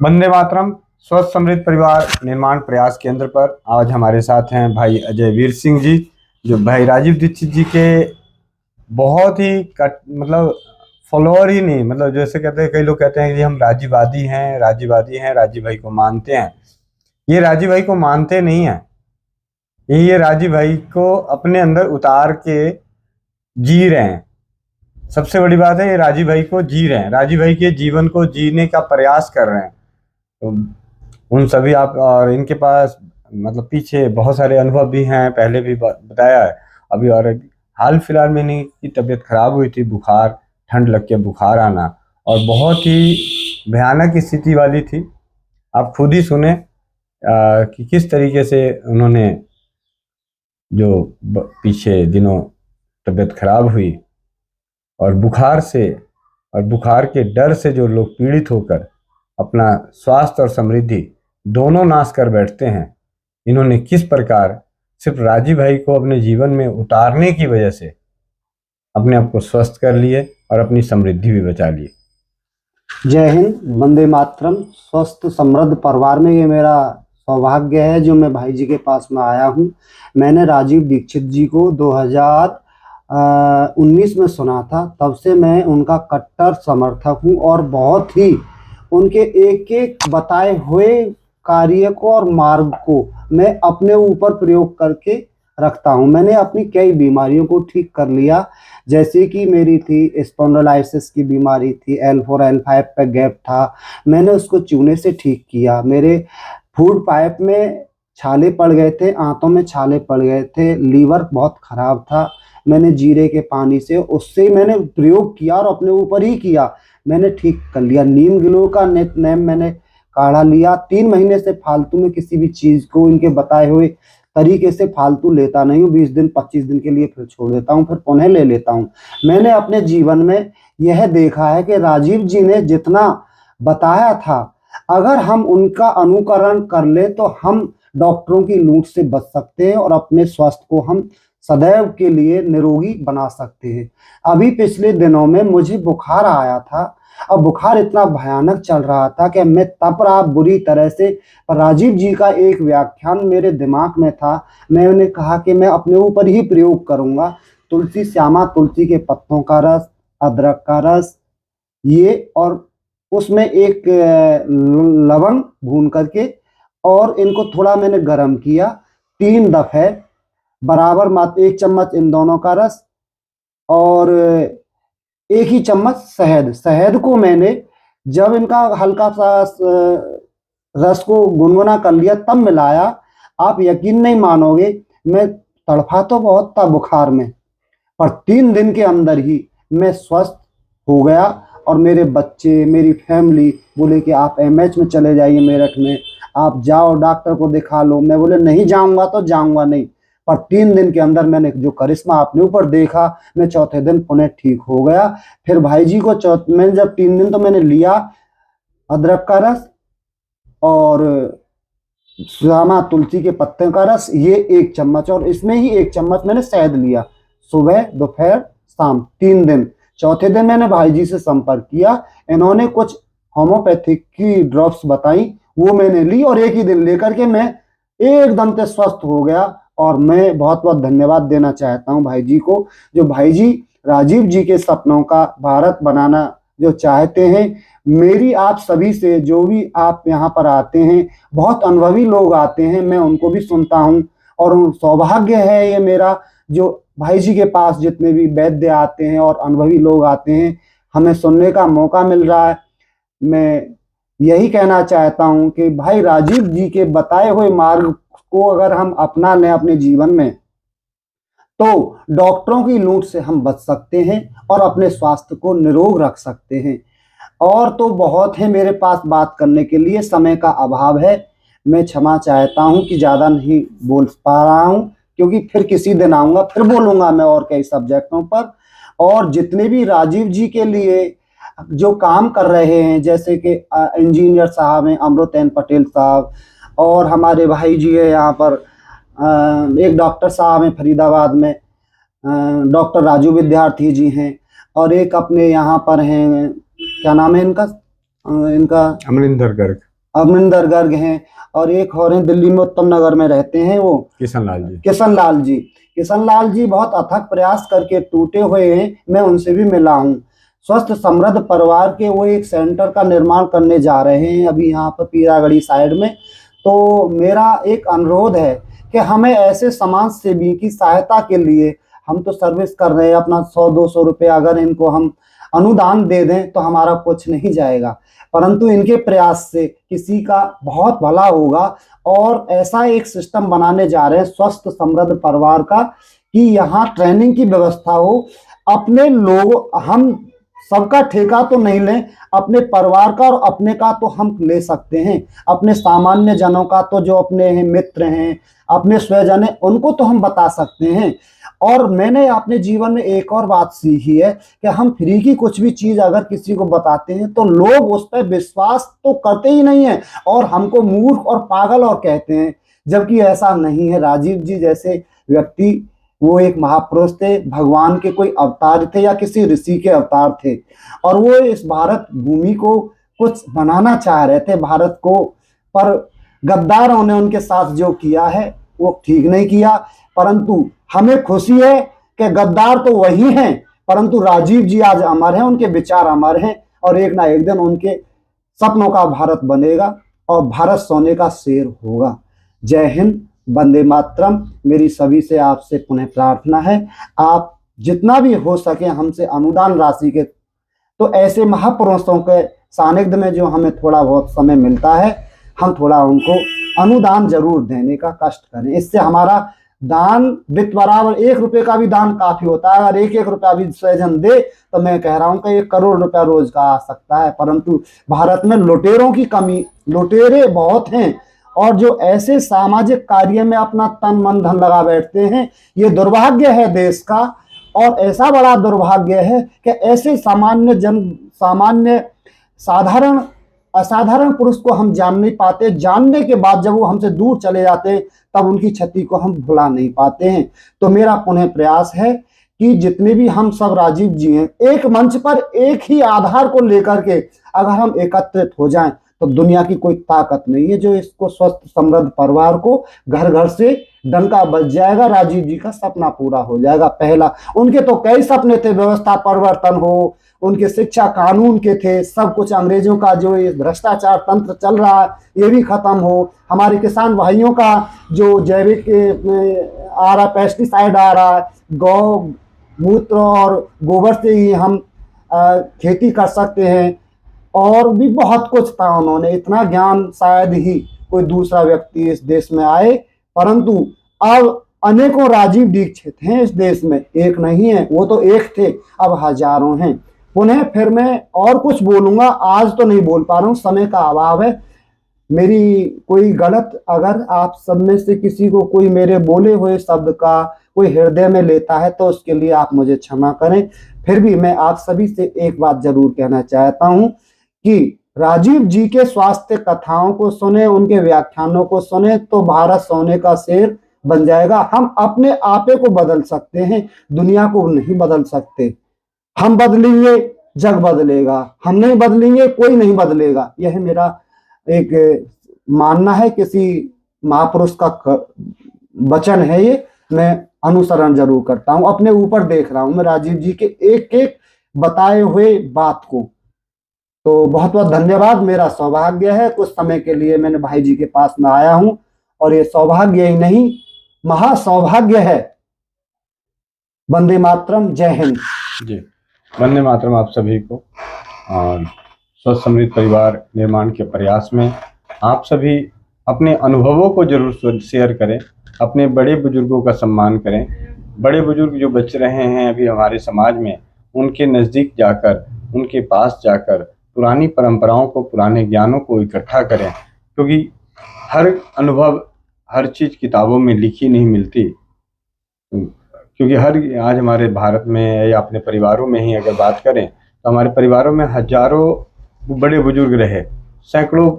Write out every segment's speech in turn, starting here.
वंदे मातरम। स्वस्थ समृद्ध परिवार निर्माण प्रयास केंद्र पर आज हमारे साथ हैं भाई अजय वीर सिंह जी, जो भाई राजीव दीक्षित जी के बहुत ही मतलब फॉलोअर ही नहीं, मतलब जैसे कहते हैं, कई लोग कहते हैं कि हम राजीववादी हैं, राजीववादी हैं, राजीव भाई को मानते हैं। ये राजीव भाई को मानते नहीं हैं, ये राजीव भाई को अपने अंदर उतार के जी रहे हैं। सबसे बड़ी बात है, ये राजीव भाई को जी रहे हैं, राजीव भाई के जीवन को जीने का प्रयास कर रहे हैं। तो उन सभी आप, और इनके पास मतलब पीछे बहुत सारे अनुभव भी हैं, पहले भी बताया है अभी। और हाल फिलहाल में इन्हीं की तबीयत खराब हुई थी, बुखार, ठंड लग के बुखार आना, और बहुत ही भयानक स्थिति वाली थी। आप खुद ही सुने कि किस तरीके से उन्होंने जो पीछे दिनों तबीयत खराब हुई, और बुखार से और बुखार के डर से जो लोग पीड़ित होकर अपना स्वास्थ्य और समृद्धि दोनों नाश कर बैठते हैं, इन्होंने किस प्रकार सिर्फ राजीव भाई को अपने जीवन में उतारने की वजह से अपने आप को स्वस्थ कर लिए और अपनी समृद्धि भी बचा ली। जय हिंद, वंदे मातरम। स्वस्थ समृद्ध परिवार में ये मेरा सौभाग्य है जो मैं भाई जी के पास में आया हूँ। मैंने राजीव दीक्षित जी को 2019 में सुना था, तब से मैं उनका कट्टर समर्थक हूँ और बहुत ही उनके एक एक बताए हुए कार्य को और मार्ग को मैं अपने ऊपर प्रयोग करके रखता हूँ। मैंने अपनी कई बीमारियों को ठीक कर लिया, जैसे कि मेरी थी स्पॉन्डिलोलाइसिस की बीमारी थी, L4 L5 पे गैप था, मैंने उसको चूने से ठीक किया। मेरे फूड पाइप में छाले पड़ गए थे, आंतों में छाले पड़ गए थे, लीवर बहुत खराब था, मैंने जीरे के पानी से उससे मैंने प्रयोग किया और अपने ऊपर ही किया, मैंने ठीक कर लिया। नीम गिलोय का नित नेम मैंने काढ़ा लिया। 3 महीने से फालतू में किसी भी चीज़ को इनके बताए हुए तरीके से फालतू लेता नहीं हूँ। 20 दिन 25 दिन के लिए फिर छोड़ देता हूँ, फिर पुनः ले लेता हूँ। मैंने अपने जीवन में यह देखा है कि राजीव जी ने जितना बताया था, अगर हम उनका अनुकरण कर ले तो हम डॉक्टरों की लूट से बच सकते हैं और अपने स्वास्थ्य को हम सदैव के लिए निरोगी बना सकते हैं। अभी पिछले दिनों में मुझे बुखार आया था और बुखार इतना भयानक चल रहा था कि मैं तप रहा बुरी तरह से। राजीव जी का एक व्याख्यान मेरे दिमाग में था, मैंने कहा कि मैं अपने ऊपर ही प्रयोग करूंगा। तुलसी श्यामा तुलसी के पत्तों का रस, अदरक का रस, ये और उसमें एक लवंग भून करके और इनको थोड़ा मैंने गर्म किया। 3 दफे बराबर मात्र 1 चम्मच इन दोनों का रस और 1 ही चम्मच शहद को मैंने जब इनका हल्का सा रस को गुनगुना कर लिया तब मिलाया। आप यकीन नहीं मानोगे, मैं तड़फा तो बहुत था बुखार में, पर 3 दिन के अंदर ही मैं स्वस्थ हो गया। और मेरे बच्चे, मेरी फैमिली बोले कि आप एमएच में चले जाइए, मेरठ में आप जाओ, डॉक्टर को दिखा लो। मैं बोले नहीं जाऊंगा तो जाऊंगा नहीं, पर 3 दिन के अंदर मैंने जो करिश्मा अपने ऊपर देखा, मैं चौथे दिन पुनः ठीक हो गया। फिर भाई जी को मैंने जब 3 दिन तो मैंने लिया अदरक का रस और श्यामा तुलसी के पत्ते का रस, ये 1 चम्मच, और इसमें ही 1 चम्मच मैंने शहद लिया, सुबह दोपहर शाम 3 दिन। चौथे दिन मैंने भाई जी से संपर्क किया, इन्होंने कुछ होम्योपैथिक की ड्रॉप्स बताई, वो मैंने ली और 1 ही दिन लेकर के मैं एकदम से स्वस्थ हो गया। और मैं बहुत बहुत धन्यवाद देना चाहता हूं भाई जी को, जो भाई जी राजीव जी के सपनों का भारत बनाना जो चाहते हैं। मेरी आप सभी से, जो भी आप यहाँ पर आते हैं, बहुत अनुभवी लोग आते हैं, मैं उनको भी सुनता हूँ और सौभाग्य है ये मेरा, जो भाई जी के पास जितने भी वैद्य आते हैं और अनुभवी लोग आते हैं, हमें सुनने का मौका मिल रहा है। मैं यही कहना चाहता हूं कि भाई राजीव जी के बताए हुए मार्ग को अगर हम अपना लें अपने जीवन में, तो डॉक्टरों की लूट से हम बच सकते हैं और अपने स्वास्थ्य को निरोग रख सकते हैं। और तो बहुत है मेरे पास बात करने के लिए, समय का अभाव है, मैं क्षमा चाहता हूं कि ज़्यादा नहीं बोल पा रहा हूं, क्योंकि फिर किसी दिन आऊँगा, फिर बोलूँगा मैं और कई सब्जेक्टों पर। और जितने भी राजीव जी के लिए जो काम कर रहे हैं, जैसे कि इंजीनियर साहब हैं अमृत एन पटेल साहब, और हमारे भाई जी है यहाँ पर एक डॉक्टर साहब हैं फरीदाबाद में, डॉक्टर राजू विद्यार्थी जी हैं, और एक अपने यहाँ पर हैं, क्या नाम है इनका, अमरिंदर गर्ग। अमरिंदर गर्ग हैं, और एक और हैं दिल्ली में उत्तम नगर में रहते हैं, वो किशन लाल जी बहुत अथक प्रयास करके टूटे हुए हैं। मैं उनसे भी मिला हूँ। स्वस्थ समृद्ध परिवार के वो एक सेंटर का निर्माण करने जा रहे हैं अभी यहाँ पर पीरागढ़ी साइड में। तो मेरा एक अनुरोध है कि हमें ऐसे समाज सेवी की सहायता के लिए, हम तो सर्विस कर रहे हैं, अपना 100-200 रुपये अगर इनको हम अनुदान दे दें तो हमारा कुछ नहीं जाएगा, परंतु इनके प्रयास से किसी का बहुत भला होगा। और ऐसा एक सिस्टम बनाने जा रहे हैं स्वस्थ समृद्ध परिवार का कि यहाँ ट्रेनिंग की व्यवस्था हो। अपने लोग, हम सबका ठेका तो नहीं लें, अपने परिवार का और अपने का तो हम ले सकते हैं, अपने सामान्य जनों का तो जो अपने हैं मित्र हैं, अपने स्वजन हैं, उनको तो हम बता सकते हैं। और मैंने अपने जीवन में एक और बात सीखी है कि हम फ्री की कुछ भी चीज अगर किसी को बताते हैं तो लोग उस पर विश्वास तो करते ही नहीं है और हमको मूर्ख और पागल और कहते हैं, जबकि ऐसा नहीं है। राजीव जी जैसे व्यक्ति, वो एक महापुरुष थे, भगवान के कोई अवतार थे या किसी ऋषि के अवतार थे, और वो इस भारत भूमि को कुछ बनाना चाह रहे थे, भारत को। पर गद्दारों ने उनके साथ जो किया है वो ठीक नहीं किया। परंतु हमें खुशी है कि गद्दार तो वही हैं, परंतु राजीव जी आज अमर हैं, उनके विचार अमर हैं, और एक ना एक दिन उनके सपनों का भारत बनेगा और भारत सोने का शेर होगा। जय हिंद, वंदे मातरम। मेरी सभी से आपसे पुनः प्रार्थना है, आप जितना भी हो सके हमसे अनुदान राशि के, तो ऐसे महापुरुषों के सानिध्य में जो हमें थोड़ा बहुत समय मिलता है, हम थोड़ा उनको अनुदान जरूर देने का कष्ट करें। इससे हमारा दान वित्त बराबर 1 रुपये का भी दान काफी होता है। अगर 1-1 रुपया भी स्वजन दे तो मैं कह रहा हूं कि 1 करोड़ रुपया रोज का आ सकता है। परंतु भारत में लुटेरों की कमी, लुटेरे बहुत हैं, और जो ऐसे सामाजिक कार्य में अपना तन मन धन लगा बैठते हैं, ये दुर्भाग्य है देश का। और ऐसा बड़ा दुर्भाग्य है कि ऐसे सामान्य साधारण असाधारण पुरुष को हम जान नहीं पाते। जानने के बाद जब वो हमसे दूर चले जाते हैं तब उनकी क्षति को हम भुला नहीं पाते हैं। तो मेरा पुनः प्रयास है कि जितने भी हम सब राजीव जी हैं, एक मंच पर एक ही आधार को लेकर के अगर हम एकत्रित हो जाएं तो दुनिया की कोई ताकत नहीं है जो इसको स्वस्थ समृद्ध परिवार को घर घर से डंका बज जाएगा। राजीव जी का सपना पूरा हो जाएगा। पहला, उनके तो कई सपने थे, व्यवस्था परिवर्तन हो, उनके शिक्षा कानून के थे, सब कुछ अंग्रेजों का जो ये भ्रष्टाचार तंत्र चल रहा है ये भी खत्म हो, हमारे किसान भाइयों का जो जैविक आ रहा, पेस्टिसाइड आ रहा है, गौ मूत्र और गोबर से ही हम खेती कर सकते हैं, और भी बहुत कुछ था। उन्होंने इतना ज्ञान शायद ही कोई दूसरा व्यक्ति इस देश में आए। परंतु अब अनेकों राजीव दीक्षित हैं इस देश में, एक नहीं है, वो तो एक थे, अब हजारों हैं। पुनः फिर मैं और कुछ बोलूंगा, आज तो नहीं बोल पा रहा हूँ, समय का अभाव है। मेरी कोई गलत, अगर आप सब में से किसी को कोई मेरे बोले हुए शब्द का कोई हृदय में लेता है तो उसके लिए आप मुझे क्षमा करें। फिर भी मैं आप सभी से एक बात जरूर कहना चाहता हूं कि राजीव जी के स्वास्थ्य कथाओं को सुने, उनके व्याख्यानों को सुने तो भारत सोने का शेर बन जाएगा। हम अपने आपे को बदल सकते हैं, दुनिया को नहीं बदल सकते। हम बदलेंगे जग बदलेगा, हम नहीं बदलेंगे कोई नहीं बदलेगा। यह मेरा एक मानना है, किसी महापुरुष का वचन है, ये मैं अनुसरण जरूर करता हूं। अपने ऊपर देख रहा हूं मैं राजीव जी के एक एक बताए हुए बात को। तो बहुत बहुत धन्यवाद। मेरा सौभाग्य है, कुछ समय के लिए मैंने भाई जी के पास में आया हूं, और ये सौभाग्य ही नहीं महासौभाग्य है। वंदे मातरम, जय हिंद जी। वंदे मातरम आप सभी को। और स्वस्थ समृद्ध परिवार निर्माण के प्रयास में आप सभी अपने अनुभवों को जरूर शेयर करें, अपने बड़े बुजुर्गों का सम्मान करें। बड़े बुजुर्ग जो बच रहे हैं अभी हमारे समाज में, उनके नज़दीक जाकर, उनके पास जाकर पुरानी परंपराओं को, पुराने ज्ञानों को इकट्ठा करें, क्योंकि हर अनुभव, हर चीज़ किताबों में लिखी नहीं मिलती। क्योंकि आज हमारे भारत में या अपने परिवारों में ही अगर बात करें तो हमारे परिवारों में हजारों बड़े बुजुर्ग रहे, सैकड़ों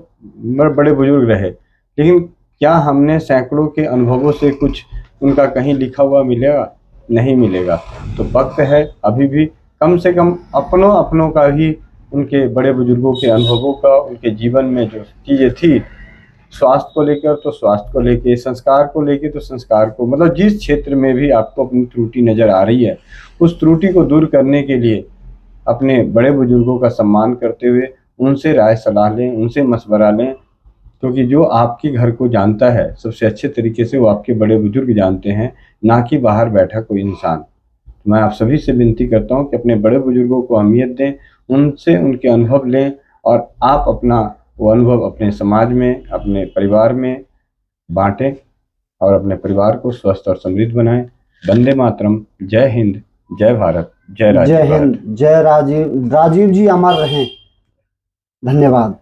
बड़े बुजुर्ग रहे, लेकिन क्या हमने सैकड़ों के अनुभवों से कुछ उनका कहीं लिखा हुआ मिलेगा? नहीं मिलेगा। तो वक्त है अभी भी कम से कम अपनों का ही उनके बड़े बुजुर्गों के अनुभवों का, उनके जीवन में जो चीज़ें थी, स्वास्थ्य को लेकर तो स्वास्थ्य को लेकर, संस्कार को लेकर तो संस्कार को, मतलब जिस क्षेत्र में भी आपको अपनी त्रुटि नज़र आ रही है, उस त्रुटि को दूर करने के लिए अपने बड़े बुजुर्गों का सम्मान करते हुए उनसे राय सलाह लें, उनसे मशवरा लें, क्योंकि जो आपके घर को जानता है सबसे अच्छे तरीके से वो आपके बड़े बुजुर्ग जानते हैं, ना कि बाहर बैठा कोई इंसान। तो मैं आप सभी से विनती करता हूँ कि अपने बड़े बुजुर्गों को अहमियत दें, उनसे उनके अनुभव लें और आप अपना वो अनुभव अपने समाज में, अपने परिवार में बांटें और अपने परिवार को स्वस्थ और समृद्ध बनाएं। वंदे मातरम। जय हिंद, जय भारत, जय जय राजीव भारत। हिंद, जय राजीव। राजीव जी अमर रहें। धन्यवाद।